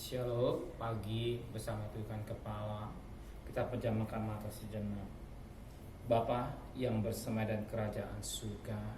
Shalom, pagi bersama Tuhan Kepala. Kita pejamkan mata sejenak. Bapa yang bersama dan kerajaan surga,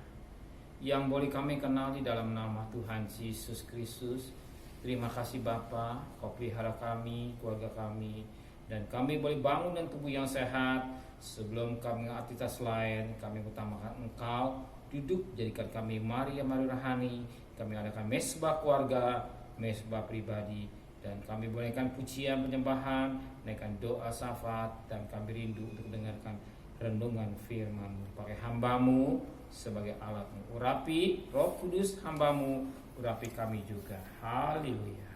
yang boleh kami kenal di dalam nama Tuhan Yesus Kristus. Terima kasih Bapa, Kau pelihara kami, keluarga kami, dan kami boleh bangun dan tubuh yang sehat. Sebelum kami aktivitas lain, kami utamakan Engkau. Duduk, jadikan kami Maria Rohani. Kami adakan mesbah keluarga, mesbah pribadi, dan kami bolehkan pujian penyembahan, naikkan doa syafaat, dan kami rindu untuk mendengarkan renungan firman-Mu. Pakai hamba-Mu sebagai alat-Mu. Urapi Roh Kudus hamba-Mu, urapi kami juga. Haleluya.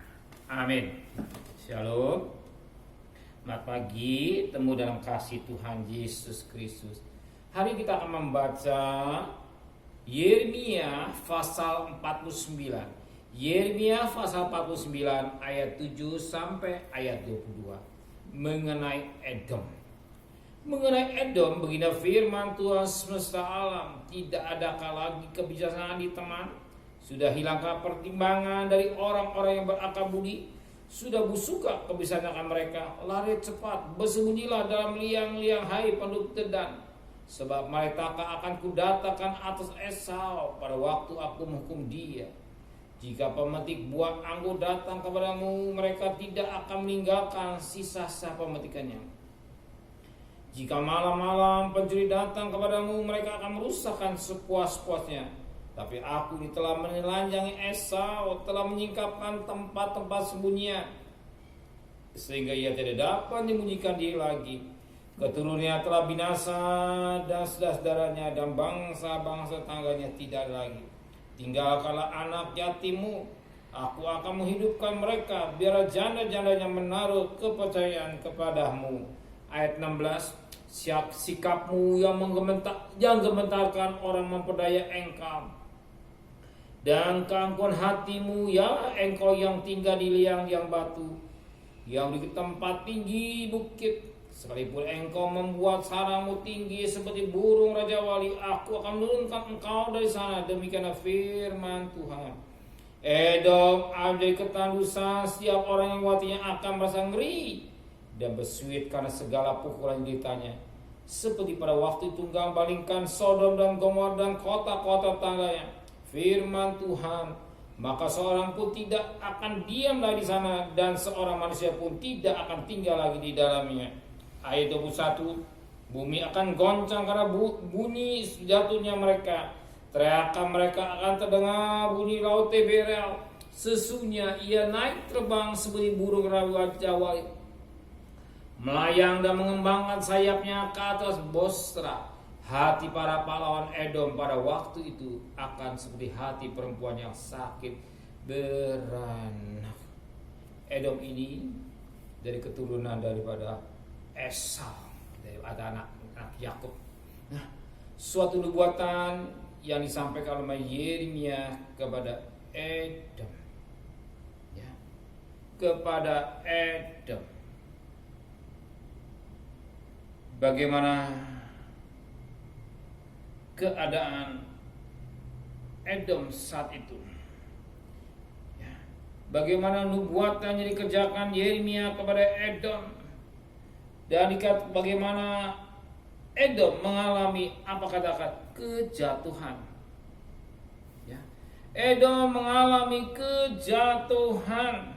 Amin. Shalom. Selamat pagi, temu dalam kasih Tuhan Yesus Kristus. Hari kita akan membaca Yeremia pasal 49. Yeremia pasal 49 ayat 7 sampai ayat 22 mengenai Edom. Mengenai Edom, begini firman Tuhan semesta alam, tidak adakah lagi kebijaksanaan di teman? Sudah hilangkah pertimbangan dari orang-orang yang berakal budi? Sudah busukah kebijaksanaan mereka? Lari cepat, bersembunyilah dalam liang-liang, hai penduduk Dedan. Sebab mereka akan kudatangkan atas Esau pada waktu aku menghukum dia. Jika pemetik buah anggur datang kepadamu, mereka tidak akan meninggalkan sisa-sisa pemetikannya. Jika malam-malam pencuri datang kepadamu, mereka akan merusakkan sepuas-puasnya. Tapi aku ini telah menelanjangi Esau, telah menyingkapkan tempat-tempat sembunyian, sehingga ia tidak dapat menyembunyikan diri lagi. Keturunannya telah binasa dan saudara-saudaranya dan bangsa-bangsa tangganya tidak ada lagi. Tinggalkanlah anak yatimmu, aku akan menghidupkan mereka, biar janda-jandanya menaruh kepercayaan kepadamu. Ayat 16, sikapmu yang gementarkan orang memperdaya engkau, dan keangkuhan hatimu ya engkau yang tinggal di liang-liang batu, yang di tempat tinggi bukit. Sekalipun engkau membuat sarangmu tinggi seperti burung Raja Wali, aku akan menurunkan engkau dari sana. Demikianlah firman Tuhan. Edom ada ketandusan, setiap orang yang watinya akan merasa ngeri dan bersuit karena segala pukulan yang ditanya. Seperti pada waktu tunggang balingkan Sodom dan Gomor dan kota-kota tangganya. Firman Tuhan, maka seorang pun tidak akan diam lagi di sana, dan seorang manusia pun tidak akan tinggal lagi di dalamnya. Ayat 21, bumi akan goncang karena bunyi jatuhnya mereka. Teriakan mereka akan terdengar bunyi laut Teberel. Sesungguhnya ia naik terbang seperti burung Raja Wali, melayang dan mengembangkan sayapnya ke atas Bosra. Hati para pahlawan Edom pada waktu itu akan seperti hati perempuan yang sakit beranak. Edom ini dari keturunan daripada Esau, dari anak Yakub. Nah, suatu nubuatan yang disampaikan oleh Yeremia kepada Edom, ya, kepada Edom. Bagaimana keadaan Edom saat itu? Ya, bagaimana nubuatan yang dikerjakan Yeremia kepada Edom? Dan dikatakan bagaimana Edom mengalami apa katakan kejatuhan. Ya. Edom mengalami kejatuhan.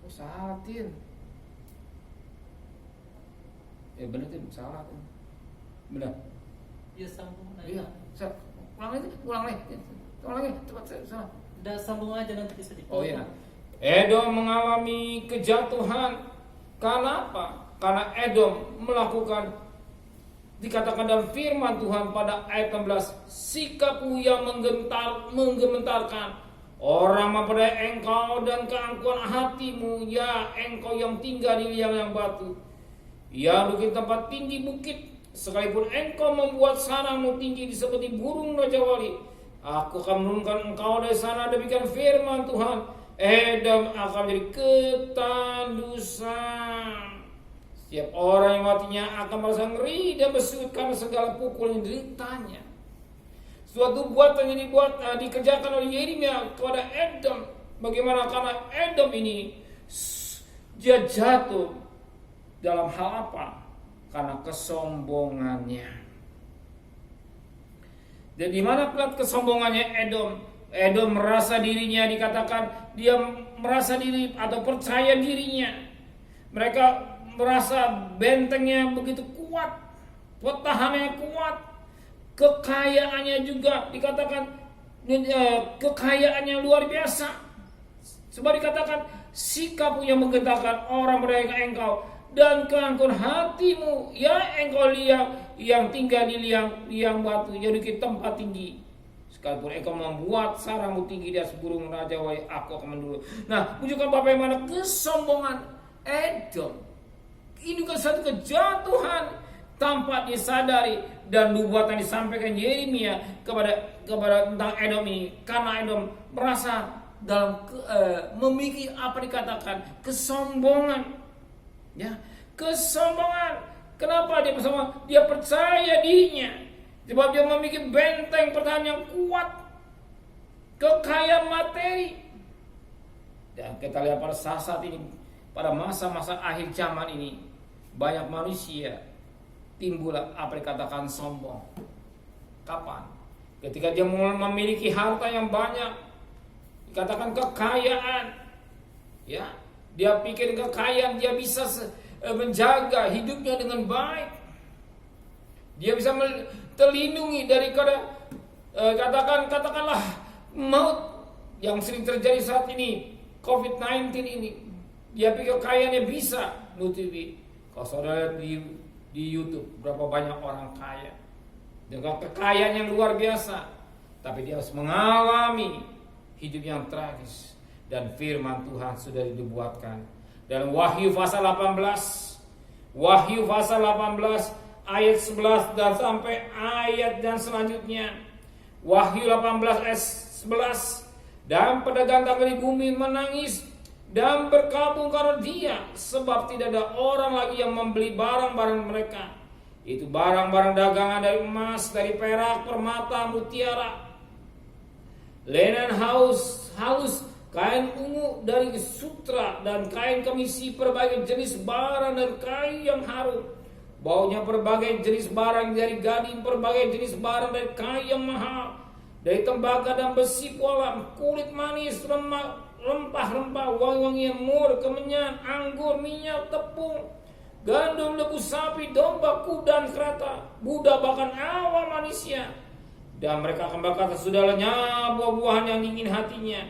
Salah Tin. Benar Tin, salah Tin. Benar. Ya sambung aja. Iya, ulang lagi, cepat salah. Udah sambung aja nanti bisa dipotong. Oh iya. Edom mengalami kejatuhan. Karena apa? Karena Edom melakukan, dikatakan dalam firman Tuhan pada ayat 16, sikapmu yang menggementarkan orang memperdaya engkau, dan keangkuhan hatimu ya engkau yang tinggal di liang-liang batu, yang duduk di tempat tinggi bukit. Sekalipun engkau membuat sarangmu tinggi seperti burung Raja Wali, aku akan menurunkan engkau dari sana. Demikian firman Tuhan. Edom akan menjadi ketandusan. Setiap orang yang matinya akan merasa ngeri dan bersuit karena segala pukul yang dideritanya. Suatu buatan yang dikerjakan oleh Yeremia kepada Edom Bagaimana karena Edom ini dia jatuh dalam hal apa? Karena kesombongannya. Dan di mana pula kesombongannya Edom? Edom merasa dirinya, dikatakan dia merasa diri atau percaya dirinya. Mereka merasa bentengnya begitu kuat, pertahanannya kuat, kekayaannya juga dikatakan kekayaannya luar biasa. Sebab dikatakan sikapmu yang menggetarkan orang mereka engkau, dan keangkuhan hatimu ya engkau yang tinggal di liang batu, jadi di tempat tinggi. Sekalipun engkau membuat sarangmu tinggi di atas burung raja, wahai aku akan menurut. Nah, menunjukkan bagaimana kesombongan Edom. Ini kan satu kejatuhan tanpa disadari, dan nubuatan disampaikan Yeremia kepada tentang Edom ini, karena Edom merasa dalam memiliki apa dikatakan kesombongan, ya, kesombongan. Kenapa dia bersombong? Dia percaya dirinya, sebab dia memiliki benteng pertahanan yang kuat, kekayaan materi. Dan kita lihat pada saat ini, pada masa-masa akhir zaman ini, banyak manusia timbullah apa dikatakan sombong. Kapan? Ketika dia memiliki harta yang banyak, dikatakan kekayaan, ya, dia pikir kekayaan dia bisa menjaga hidupnya dengan baik, dia bisa terlindungi dari katakanlah maut yang sering terjadi saat ini, COVID-19 ini. Dia pikir kekayaannya bisa nutupi. Kalau saudara di YouTube berapa banyak orang kaya dengan kekayaan yang luar biasa, tapi dia harus mengalami hidup yang tragis. Dan firman Tuhan sudah dibuatkan dalam Wahyu pasal 18, Wahyu pasal 18 ayat 11 dan sampai ayat dan selanjutnya. Wahyu 18 ayat 11, dan pedagang di bumi menangis dan berkabung karena dia, sebab tidak ada orang lagi yang membeli barang-barang mereka, itu barang-barang dagangan dari emas, dari perak, permata, mutiara, linen halus, kain ungu dari sutra, dan kain kemisi, berbagai jenis barang dan kain yang harum, baunya berbagai jenis barang dari gading, berbagai jenis barang dari kain yang mahal, dari tembaga dan besi polam, kulit manis, rempah-rempah, wangi-wangian mur, kemenyan, anggur, minyak, tepung, gandum, lembu sapi, domba, kuda dan kereta, budak bahkan awal manusia. Dan mereka akan berkata, sudah lenyap buah-buahan yang ingin hatinya,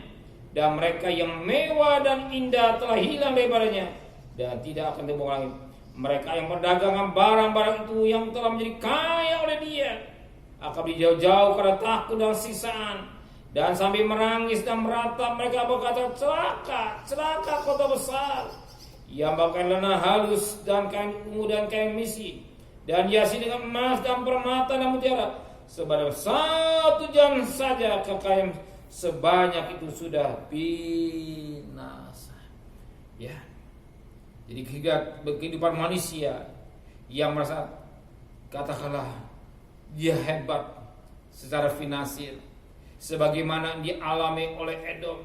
dan mereka yang mewah dan indah telah hilang daripadanya, dan tidak akan terbongkar lagi. Mereka yang perdagangan barang-barang itu yang telah menjadi kaya oleh dia akan dijauh-jauh karena takut dan sisaan, dan sambil menangis dan meratap mereka berkata, celaka, celaka kota besar yang pakai lana halus dan kain ungu dan kain misi, dan dihiasi dengan emas dan permata dan mutiara. Sebanyak 1 jam saja kekayaan sebanyak itu sudah binasa. Ya. Jadi kehidupan manusia yang merasa katakanlah dia hebat secara finansial, sebagaimana dialami oleh Edom.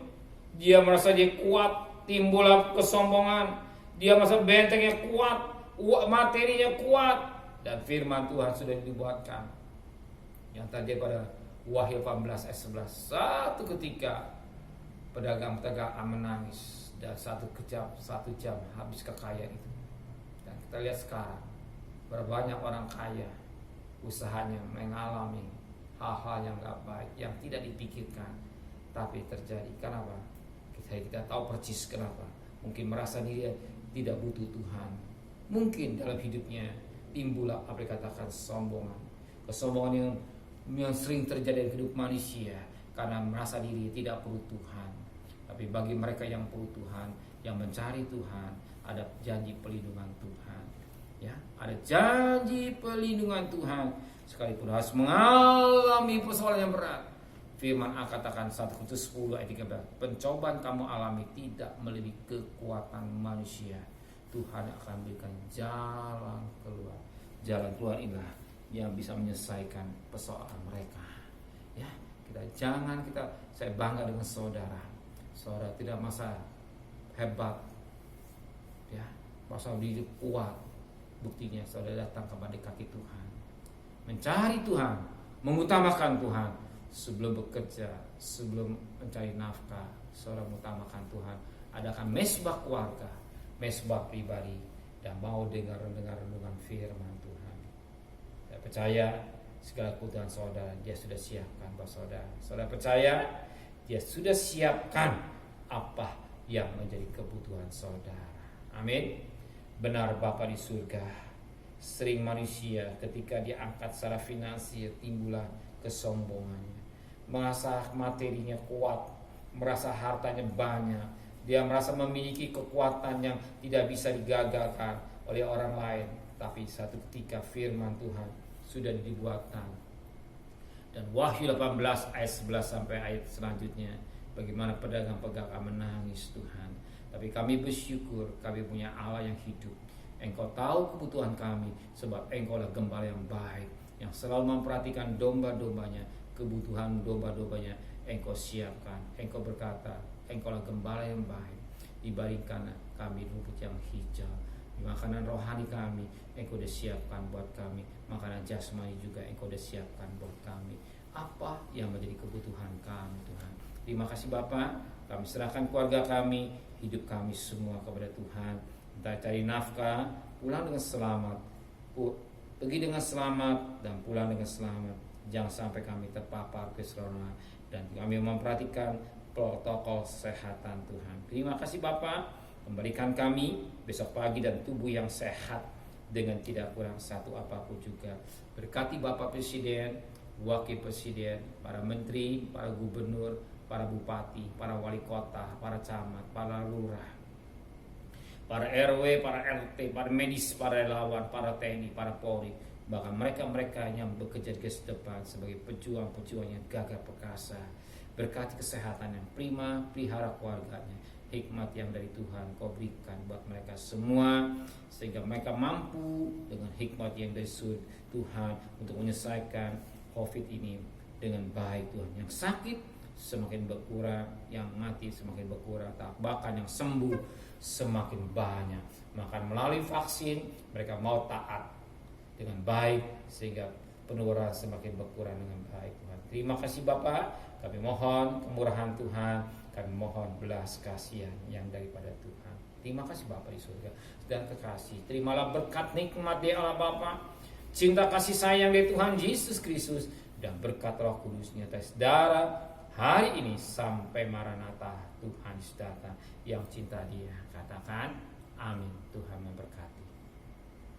Dia merasa dia kuat, timbullah kesombongan. Dia merasa bentengnya kuat, materinya kuat, dan firman Tuhan sudah dibuatkan. Yang tadi pada Wahyu 18 ayat 11, satu ketika pedagang-pedagang menangis, dan 1 jam habis kekayaan itu. Dan kita lihat sekarang berapa banyak orang kaya usahanya mengalami hal-hal yang gak baik, yang tidak dipikirkan tapi terjadi. Kenapa? Kita tahu persis kenapa. Mungkin merasa dia tidak butuh Tuhan. Mungkin dalam hidupnya timbullah apa dikatakan kesombongan yang sering terjadi dalam hidup manusia, karena merasa diri tidak perlu Tuhan. Tapi bagi mereka yang perlu Tuhan, yang mencari Tuhan, ada janji pelindungan Tuhan. Ya, ada janji pelindungan Tuhan, sekalipun harus mengalami persoalan yang berat. Firman Allah katakan 1 Korintus 10 ayat 13, pencobaan kamu alami tidak melebihi kekuatan manusia. Tuhan akan berikan jalan keluar. Jalan keluar inilah yang bisa menyelesaikan persoalan mereka. Ya, saya bangga dengan saudara. Saudara tidak masa hebat, ya, masa diri kuat. Buktinya saudara datang kepada kaki Tuhan, mencari Tuhan, mengutamakan Tuhan sebelum bekerja, sebelum mencari nafkah. Saudara mengutamakan Tuhan, adakan mesbah keluarga, mesbah pribadi, dan mau dengar renungan firman Tuhan. Saya percaya segala kebutuhan saudara Dia sudah siapkan buat saudara. Saudara percaya Dia sudah siapkan apa yang menjadi kebutuhan saudara. Amin. Benar Bapa di surga, sering manusia ketika diangkat secara finansial timbullah kesombongannya, merasa materinya kuat, merasa hartanya banyak, dia merasa memiliki kekuatan yang tidak bisa digagalkan oleh orang lain. Tapi satu ketika firman Tuhan sudah dibuatkan, dan Wahyu 18 ayat 11 sampai ayat selanjutnya, bagaimana pedagang-pedagang menangis Tuhan. Tapi kami bersyukur kami punya Allah yang hidup. Engkau tahu kebutuhan kami, sebab Engkau lah gembala yang baik, yang selalu memperhatikan domba-dombanya, kebutuhan domba-dombanya Engkau siapkan. Engkau berkata, Engkau lah gembala yang baik, dibandingkan kami rumput yang hijau. Di makanan rohani kami Engkau sudah siapkan buat kami, makanan jasmani juga Engkau sudah siapkan buat kami. Apa yang menjadi kebutuhan kami Tuhan? Terima kasih Bapa, kami serahkan keluarga kami, hidup kami semua kepada Tuhan. Kita cari nafkah, pulang dengan selamat, pergi dengan selamat, dan pulang dengan selamat. Jangan sampai kami terpapar keseronokan, dan kami memperhatikan protokol kesehatan Tuhan. Terima kasih Bapa, kembalikan kami besok pagi dan tubuh yang sehat dengan tidak kurang satu apapun juga. Berkati Bapak Presiden, Wakil Presiden, para menteri, para gubernur, para bupati, para wali kota, para camat, para lurah, para RW, para RT, para medis, para relawan, para TNI, para Polri, bahkan mereka-mereka yang bekerja di garis depan sebagai pejuang-pejuang yang gagah perkasa. Berkati kesehatan yang prima, pelihara keluarganya, hikmat yang dari Tuhan Kau berikan buat mereka semua, sehingga mereka mampu dengan hikmat yang dari Tuhan untuk menyelesaikan COVID ini dengan baik Tuhan. Yang sakit semakin berkurang, yang mati semakin berkurang, bahkan yang sembuh semakin banyak. Maka melalui vaksin mereka mau taat dengan baik, sehingga penularan semakin berkurang dengan baik Tuhan. Terima kasih Bapa, kami mohon kemurahan Tuhan, kami mohon belas kasihan yang daripada Tuhan. Terima kasih Bapa di surga dan kekasih. Terimalah berkat nikmat dari Allah Bapa, cinta kasih sayang dari Tuhan Yesus Kristus, dan berkat Roh Kudus atas darah hari ini sampai Maranatha Tuhan Yesus datang. Yang cinta Dia katakan amin. Tuhan memberkati.